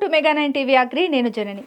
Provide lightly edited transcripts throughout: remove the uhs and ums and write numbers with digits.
To mega 9 TV agri. నేను జనని.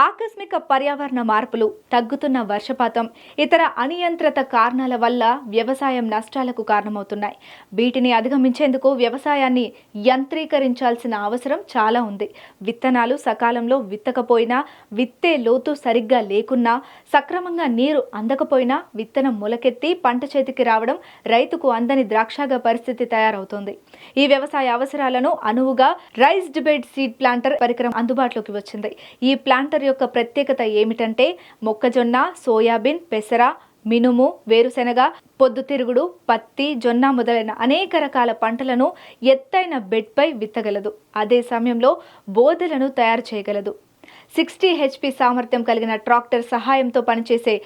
ఆకస్మిక పర్యావరణ మార్పులు, తగ్గుతున్న వర్షపాతం, ఇతర అనియంత్రిత కారణాల వల్ల వ్యవసాయం నష్టాలకు కారణమవుతున్నాయి. వీటిని అధిగమించేందుకు వ్యవసాయాన్ని యంత్రీకరించాల్సిన అవసరం చాలా ఉంది. విత్తనాలు సకాలంలో విత్తకపోయినా, విత్తే లోతు సరిగ్గా లేకున్నా, సక్రమంగా నీరు అందకపోయినా విత్తనం మొలకెత్తి పంట చేతికి రావడం రైతుకు అందని ద్రాక్షగా పరిస్థితి తయారవుతోంది. ఈ వ్యవసాయ అవసరాలను అనువుగా రైజ్డ్ బెడ్ సీడ్ ప్లాంటర్ పరికరం అందుబాటులోకి వచ్చింది. ఈ ప్లాంటర్ యొక్క ప్రత్యేకత ఏమిటంటే మొక్కజొన్న, సోయాబీన్, పెసర, మినుము, వేరుశెనగ, పొద్దుతిరుగుడు, పత్తి, జొన్న మొదలైన అనేక రకాల పంటలను ఎత్తైన బెడ్పై విత్తగలదు. అదే సమయంలో బోదెలను తయారు చేయగలదు. 60 HP సామర్థ్యం కలిగిన ట్రాక్టర్ సహాయంతో పనిచేసే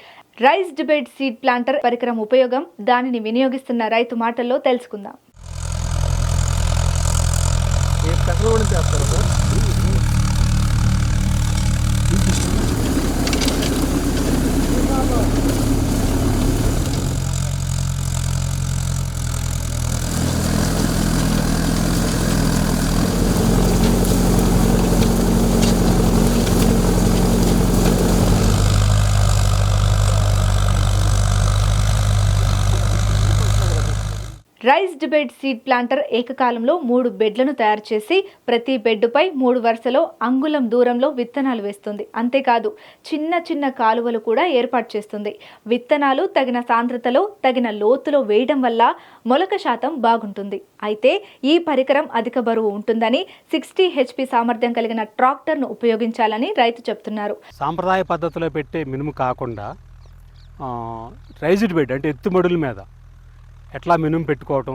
రైజ్డ్ బెడ్ సీడ్ ప్లాంటర్ పరికరం ఉపయోగం, దానిని వినియోగిస్తున్న రైతు మాటల్లో తెలుసుకుందాం. రైజ్డ్ బెడ్ సీడ్ ప్లాంటర్ ఏకకాలంలో 3 బెడ్లను తయారు చేసి ప్రతి బెడ్డుపై 3 వరుసలో అంగుళం దూరంలో విత్తనాలు వేస్తుంది. అంతేకాదు చిన్న చిన్న కాలువలు కూడా ఏర్పాటు చేస్తుంది. విత్తనాలు తగిన సాంద్రతలో, తగిన లోతులో వేయడం వల్ల మొలక శాతం బాగుంటుంది. అయితే ఈ పరికరం అధిక బరువు ఉంటుందని 60 HP సామర్థ్యం కలిగిన ట్రాక్టర్ను ఉపయోగించాలని రైతు చెప్తున్నారు. సాంప్రదాయ పద్ధతిలో పెట్టే మినుము కాకుండా రైజ్డ్ బెడ్ అంటే ఎత్తుమడుల మీద ఎట్లా మినుము పెట్టుకోవటం,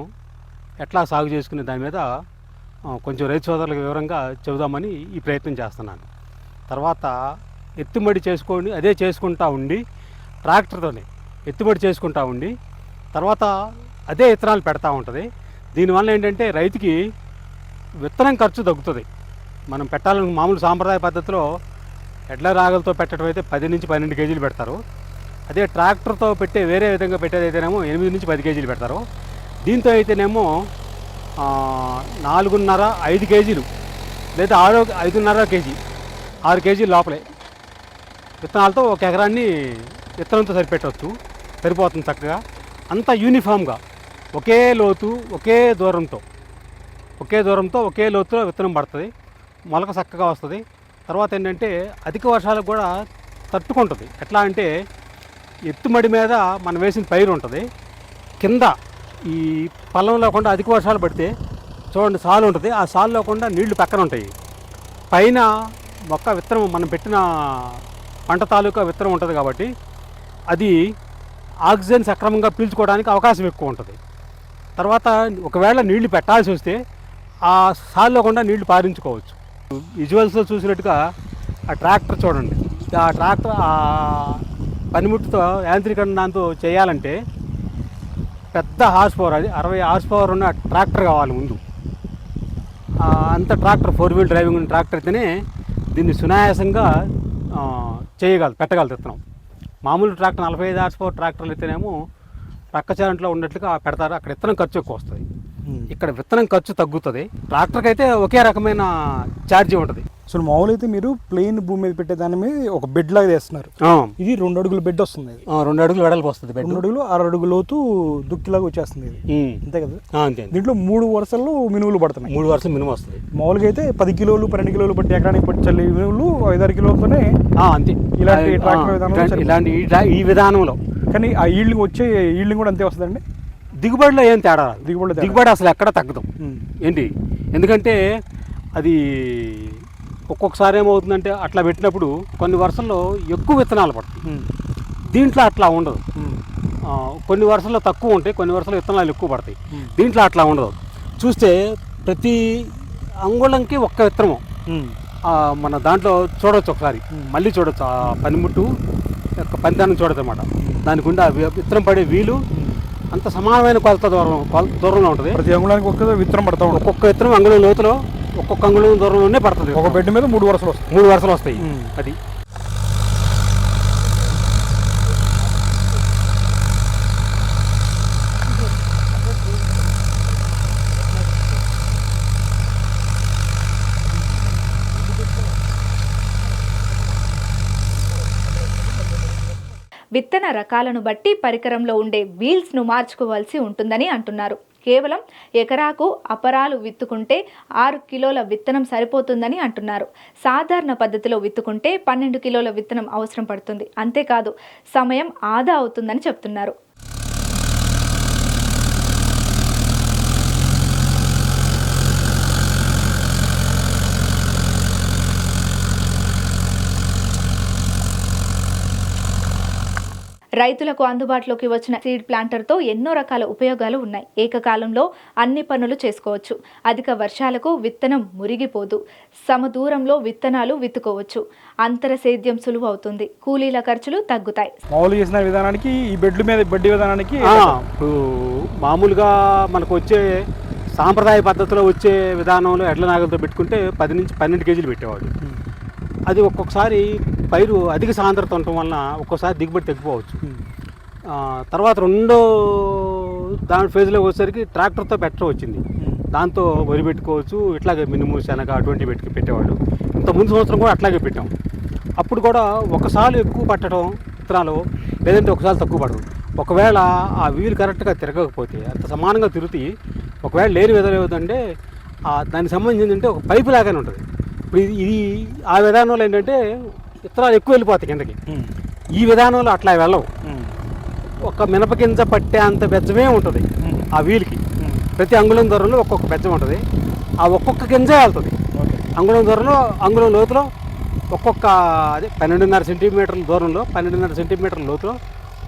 ఎట్లా సాగు చేసుకునే దాని మీద కొంచెం రైతు సోదరులకు వివరంగా చెబుదామని ఈ ప్రయత్నం చేస్తున్నాను. తర్వాత ఎత్తుమడి చేసుకొని అదే చేసుకుంటా ఉండి ట్రాక్టర్తోనే ఎత్తుమడి చేసుకుంటా ఉండి తర్వాత అదే విత్తనాలు పెడతా ఉంటుంది. దీనివల్ల ఏంటంటే రైతుకి విత్తనం ఖర్చు తగ్గుతుంది. మనం పెట్టాలని మామూలు సాంప్రదాయ పద్ధతిలో ఎడ్ల రాగలతో పెట్టడం అయితే 10 నుంచి 12 కేజీలు పెడతారు. అదే ట్రాక్టర్తో పెట్టే వేరే విధంగా పెట్టేదైతేనేమో 8 నుంచి 10 కేజీలు పెడతారు. దీంతో అయితేనేమో 4.5, 5 కేజీలు లేదా 5.5 కేజీ 6 కేజీలు లోపలే విత్తనాలతో 1 ఎకరాన్ని విత్తనంతో సరిపోతుంది చక్కగా. అంతా యూనిఫామ్గా ఒకే లోతు ఒకే దూరంతో ఒకే లోతులో విత్తనం పడుతుంది. మొలక చక్కగా వస్తుంది. తర్వాత ఏంటంటే అధిక వర్షాలకు కూడా తట్టుకుంటుంది. ఎట్లా అంటే ఎత్తుమడి మీద మనం వేసిన పైరు ఉంటుంది, కింద ఈ పల్లం లేకుండా అధిక వర్షాలు పడితే చూడండి సాలు ఉంటుంది, ఆ సాలు లేకుండా నీళ్లు పక్కన ఉంటాయి. పైన మొక్క విత్తనం మనం పెట్టిన పంట తాలూకా విత్తనం ఉంటుంది కాబట్టి అది ఆక్సిజన్ సక్రమంగా పీల్చుకోవడానికి అవకాశం ఎక్కువ ఉంటుంది. తర్వాత ఒకవేళ నీళ్లు పెట్టాల్సి వస్తే ఆ సాలు లేకుండా నీళ్లు పారించుకోవచ్చు. విజువల్స్లో చూసినట్టుగా ఆ ట్రాక్టర్ చూడండి, ఆ ట్రాక్టర్ పనిముట్టుతో యాంత్రీకరణ దాంతో చేయాలంటే పెద్ద హార్స్ పవర్, అది 60 హార్స్ పవర్ ఉన్న ట్రాక్టర్ కావాలి ముందు. అంత ట్రాక్టర్ 4 వీల్ డ్రైవింగ్ ఉన్న ట్రాక్టర్ అయితేనే దీన్ని సునాయాసంగా పెట్టగలదు విత్తనం. మామూలు ట్రాక్టర్ 45 హార్స్ పవర్ ట్రాక్టర్లు అయితేనేమో ప్రక్కచారంట్లో ఉన్నట్లుగా పెడతారు. అక్కడ విత్తనం ఖర్చు ఎక్కువ వస్తుంది, ఇక్కడ విత్తనం ఖర్చు తగ్గుతుంది. ట్రాక్టర్కి అయితే ఒకే రకమైన ఛార్జీ ఉంటుంది. సో మామూలు అయితే మీరు ప్లెయిన్ భూమి మీద పెట్టే దాని మీద ఒక బెడ్ లాగా వేస్తున్నారు. ఇది 2 అడుగుల బెడ్ వస్తుంది. 2 అడుగులు వెడల్పు వస్తుంది. 2 అడుగులు 6 అడుగుల లోతు దుక్కిలాగా వచ్చేస్తుంది ఇది. అంతే కదా? అంతే. దీంట్లో 3 వరుసల్లో మినువులు పడుతున్నాయి. 3 వరుసలు మినుము వస్తుంది. మామూలుగా అయితే 10 కిలోలు 12 కిలోలు బట్టి ఎకరానికి పట్టి చల్లి మినువులు 5-6 కిలోలతోనే అంతే. ఇలాంటి ట్రాక్టర్ ఇలాంటి ఈ విధానంలో కానీ ఆ ఈల్డింగ్ వచ్చే ఈల్డింగ్ కూడా అంతే వస్తుందండి. దిగుబడిలో ఏం తేడా, దిగుబడి అసలు ఎక్కడ తగ్గదు ఏంటి. ఎందుకంటే అది ఒక్కొక్కసారి ఏమవుతుందంటే అట్లా పెట్టినప్పుడు కొన్ని వరుసల్లో ఎక్కువ విత్తనాలు పడతాయి. దీంట్లో అట్లా ఉండదు. కొన్ని వరుసల్లో తక్కువ ఉంటాయి, కొన్ని వరుసల్లో విత్తనాలు ఎక్కువ పడతాయి. దీంట్లో అట్లా ఉండదు. చూస్తే ప్రతి అంగుళంకి ఒక్క విత్తనము మన దాంట్లో చూడవచ్చు. ఒకసారి మళ్ళీ చూడవచ్చు. ఆ పనిముట్టు యొక్క పనితనం చూడచ్చు అన్నమాట. దానికి ఉండే విత్తనం పడే వీలు అంత సమానమైన కొలత దూరంలో ఉంటుంది. ప్రతి అంగుళానికి ఒక్క విత్తనం పడతా ఉంటుంది. ఒక్కొక్క విత్తనం అంగుళం లోతులో ఒక్కొక్క అంగుళం దూరంలోనే పడుతుంది. ఒక బెడ్ మీద 3 వరుసలు వస్తాయి. అది విత్తన రకాలను బట్టి పరికరంలో ఉండే వీల్స్ను మార్చుకోవాల్సి ఉంటుందని అంటున్నారు. కేవలం ఎకరాకు అపరాలు విత్తుకుంటే 6 కిలోల విత్తనం సరిపోతుందని అంటున్నారు. సాధారణ పద్ధతిలో విత్తుకుంటే 12 కిలోల విత్తనం అవసరం పడుతుంది. అంతేకాదు సమయం ఆదా అవుతుందని చెప్తున్నారు. రైతులకు అందుబాటులోకి వచ్చిన సీడ్ ప్లాంటర్తో ఎన్నో రకాల ఉపయోగాలు ఉన్నాయి. ఏకకాలంలో అన్ని పనులు చేసుకోవచ్చు. అధిక వర్షాలకు విత్తనం మురిగిపోదు. సమదూరంలో విత్తనాలు విత్తుకోవచ్చు. అంతర సేద్యం సులువు అవుతుంది. కూలీల ఖర్చులు తగ్గుతాయి. మామూలు చేసిన విధానానికి ఈ బెడ్ల మీద బెడ్ విధానానికి ఇప్పుడు మామూలుగా మనకు వచ్చే సాంప్రదాయ పద్ధతిలో వచ్చే విధానంలో ఎడ్ల నాగలతో పెట్టుకుంటే 10 నుంచి 12 కేజీలు పెట్టేవాడు. అది ఒక్కొక్కసారి పైరు అధిక సాంద్రత ఉండటం వలన ఒక్కోసారి దిగుబడి తగ్గిపోవచ్చు. తర్వాత రెండో దాని ఫేజ్లోకి వచ్చేసరికి ట్రాక్టర్తో బెటర్ వచ్చింది. దాంతో వరి పెట్టుకోవచ్చు. ఇట్లాగే మినుము శనగ అటువంటివి పెట్టేవాళ్ళు. ఇంత ముందు సంవత్సరం కూడా అట్లాగే పెట్టాం. అప్పుడు కూడా ఒకసారి ఎక్కువ పట్టడం విత్తనాలు, లేదంటే ఒకసారి తక్కువ పడడం. ఒకవేళ ఆ వీలు కరెక్ట్గా తిరగకపోతే అంత సమానంగా తిరుగుతాయి. ఒకవేళ లేని విధానం ఏమిటంటే దానికి సంబంధించి ఏంటంటే ఒక పైపు లాగానే ఉంటుంది. ఇప్పుడు ఇది ఆ విధానంలో ఏంటంటే విత్తనాలు ఎక్కువ వెళ్ళిపోతాయి కిందకి. ఈ విధానంలో అట్లా వెళ్ళవు. ఒక మినపగింజ పట్టే అంత బెజ్జమే ఉంటుంది ఆ వీలుకి. ప్రతి అంగుళం దూరంలో ఒక్కొక్క బెజ్జం ఉంటుంది. ఆ ఒక్కొక్క గింజ వెళ్తుంది. అంగుళం దూరంలో అంగుళం లోతులో ఒక్కొక్క అదే 12.5 సెంటీమీటర్ల దూరంలో 12.5 సెంటీమీటర్ల లోతులో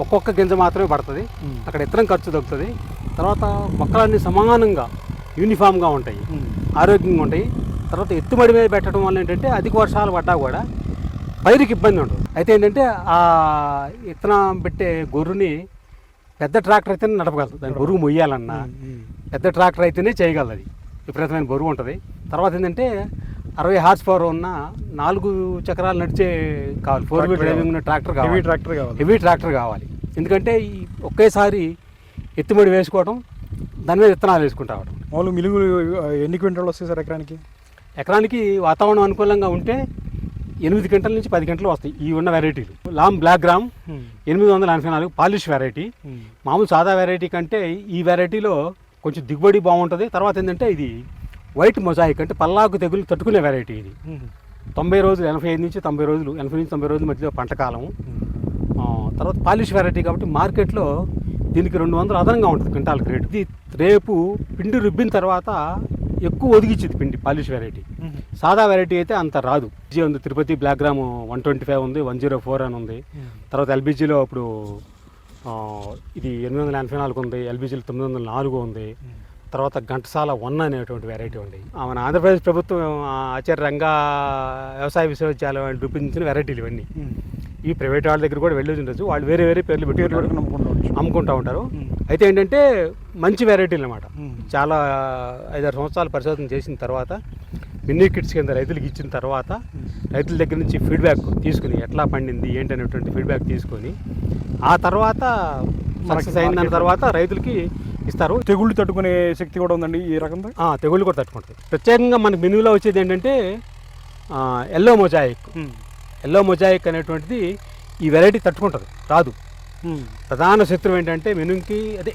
ఒక్కొక్క గింజ మాత్రమే పడుతుంది. అక్కడ ఇత్తనం ఖర్చు తగ్గుతుంది. తర్వాత మొక్కలన్నీ సమానంగా యూనిఫామ్గా ఉంటాయి, ఆరోగ్యంగా ఉంటాయి. తర్వాత ఎత్తుబడి మీద పెట్టడం వల్ల ఏంటంటే అధిక వర్షాలు పడ్డా కూడా పైరుకి ఇబ్బంది ఉంటుంది. అయితే ఏంటంటే ఆ విత్తనం పెట్టే గొర్రుని పెద్ద ట్రాక్టర్ అయితేనే నడపగలదు. దాని బరువు మొయ్యాలన్నా పెద్ద ట్రాక్టర్ అయితేనే చేయగలదు. అది విపరీతమైన బరువు ఉంటుంది. తర్వాత ఏంటంటే 60 హార్స్ పవర్ ఉన్న 4 చక్రాలు నడిచే కావాలి, 4 వీల్ డ్రైవింగ్ ఉన్న ట్రాక్టర్ కావాలి, హెవీ ట్రాక్టర్ కావాలి. ఎందుకంటే ఈ ఒకేసారి ఎత్తుబడి వేసుకోవడం, దాని మీద విత్తనాలు వేసుకుంటా అవడం. మామూలు మిలుగులు ఎన్ని క్వింటాలు వస్తాయి సార్ ఎకరానికి? ఎకరానికి వాతావరణం అనుకూలంగా ఉంటే 8 గంటల నుంచి 10 గంటలు వస్తాయి ఈ ఉన్న వెరైటీలు. Lam black gram 884 polish variety. మామూలు సాదా వెరైటీ కంటే ఈ వెరైటీలో కొంచెం దిగుబడి బాగుంటుంది. తర్వాత ఏంటంటే ఇది వైట్ మొజాయిక్ అంటే పల్లాకు తెగులు తట్టుకునే వెరైటీ. ఇది 90 రోజులు, 85 నుంచి 90 రోజులు, 80 నుంచి 90 రోజుల మధ్యలో పంట కాలం. తర్వాత పాలిష్ వెరైటీ కాబట్టి మార్కెట్లో దీనికి 200 అదనంగా ఉంటుంది క్వింటాల్ రేటు. ఇది రేపు పిండి రుబ్బిన తర్వాత ఎక్కువ ఒదిగిచ్చింది పిండి పాలిష్ వెరైటీ. సాదా వెరైటీ అయితే అంత రాదు. ఎల్బీజీ ఉంది, తిరుపతి బ్లాక్ గ్రామ్ 125 ఉంది, 104 అని ఉంది. తర్వాత ఎల్బీజీలో ఇప్పుడు ఇది 884 ఉంది, ఎల్బీజీలో 904 ఉంది. తర్వాత ఘంటసాల 1 అనేటువంటి వెరైటీ ఉంది. మన ఆంధ్రప్రదేశ్ ప్రభుత్వం ఆచార్య రంగా వ్యవసాయ విశ్వవిద్యాలయం వాళ్ళు రూపొందించిన వెరైటీలు ఇవన్నీ. ఈ ప్రైవేట్ వాళ్ళ దగ్గర కూడా వెళ్ళి ఉండొచ్చు. వాళ్ళు వేరే వేరే పేర్లు పెట్టి అమ్ముకుంటూ ఉంటారు. అయితే ఏంటంటే మంచి వెరైటీలు అన్నమాట. చాలా 5-6 సంవత్సరాలు పరిశోధన చేసిన తర్వాత మినీ కిట్స్ కింద రైతులకు ఇచ్చిన తర్వాత రైతుల దగ్గర నుంచి ఫీడ్బ్యాక్ తీసుకుని ఎట్లా పండింది ఏంటి అనేటువంటి ఫీడ్బ్యాక్ తీసుకొని ఆ తర్వాత సక్సెస్ అయిన తర్వాత రైతులకి ఇస్తారు. తెగుళ్ళు తట్టుకునే శక్తి కూడా ఉందండి ఈ రకంగా. తెగుళ్ళు కూడా తట్టుకుంటుంది. ప్రత్యేకంగా మనకు మెనూలో వచ్చేది ఏంటంటే ఎల్లో మొజాయిక్. ఎల్లో మొజాయిక్ అనేటువంటిది ఈ వెరైటీ తట్టుకుంటుంది, రాదు. ప్రధాన శత్రువు ఏంటంటే మినుముకి అదే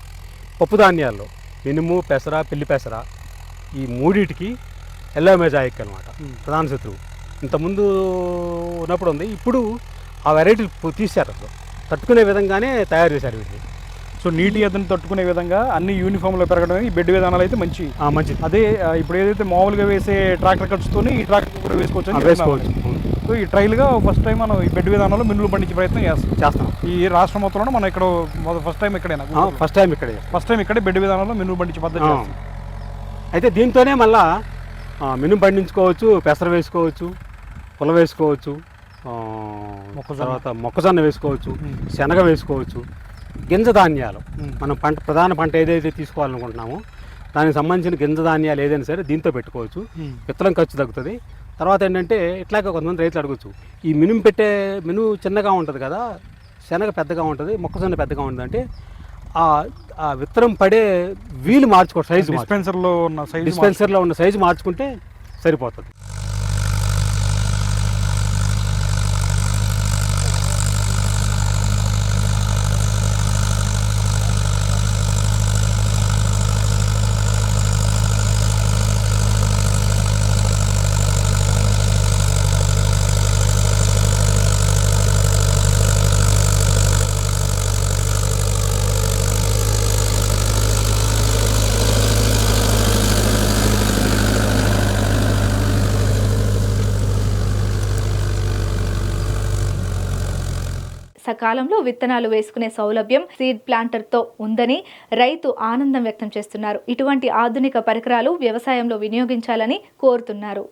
పప్పు ధాన్యాల్లో మినుము, పెసర, పిల్లి పెసర ఈ మూడిటికి ఎల్లో మొజాయిక్ అనమాట ప్రధాన శత్రువు. ఇంతకుముందు ఉన్నప్పుడు ఉంది, ఇప్పుడు ఆ వెరైటీలు తీశారు. అసలు తట్టుకునే విధంగానే తయారు చేశారు వీటిని. సో నీటి ఎద్దను తట్టుకునే విధంగా అన్ని యూనిఫామ్లో పెరగడం ఈ బెడ్ విధానాలు అయితే మంచిది. అదే ఇప్పుడు ఏదైతే మామూలుగా వేసే ట్రాక్టర్ ఖర్చుతోని ఈ ట్రాక్టర్ కూడా వేసుకోవచ్చు. సో ఈ ట్రైల్గా ఫస్ట్ టైం మనం ఈ బెడ్ విధానంలో మినుములు పండించే ప్రయత్నం చేస్తాం. ఈ రాష్ట్రం మొత్తంలో మనం ఇక్కడ ఫస్ట్ టైం ఇక్కడే బెడ్ విధానంలో మినుములు పండించే పద్ధతి. అయితే దీంతోనే మళ్ళా మినుము పండించుకోవచ్చు, పెసర వేసుకోవచ్చు, పుల వేసుకోవచ్చు, తర్వాత మొక్కజొన్న వేసుకోవచ్చు, శనగ వేసుకోవచ్చు. గింజ ధాన్యాలు మనం ప్రధాన పంట ఏదైతే తీసుకోవాలనుకుంటున్నామో దానికి సంబంధించిన గింజ ధాన్యాలు ఏదైనా సరే దీంతో పెట్టుకోవచ్చు. విత్తనం ఖర్చు తగ్గుతుంది. తర్వాత ఏంటంటే ఇట్లాగే కొంతమంది రైతులు అడగచ్చు, ఈ మినుము చిన్నగా ఉంటుంది కదా, శనగ పెద్దగా ఉంటుంది, మొక్కజొన్న పెద్దగా ఉంటుంది అంటే ఆ విత్తనం పడే వీలు మార్చుకో, సైజు డిస్పెన్సర్లో ఉన్న సైజు మార్చుకుంటే సరిపోతుంది. సకాలంలో విత్తనాలు వేసుకునే సౌలభ్యం సీడ్ ప్లాంటర్తో ఉందని రైతు ఆనందం వ్యక్తం చేస్తున్నారు. ఇటువంటి ఆధునిక పరికరాలు వ్యవసాయంలో వినియోగించాలని కోరుతున్నారు.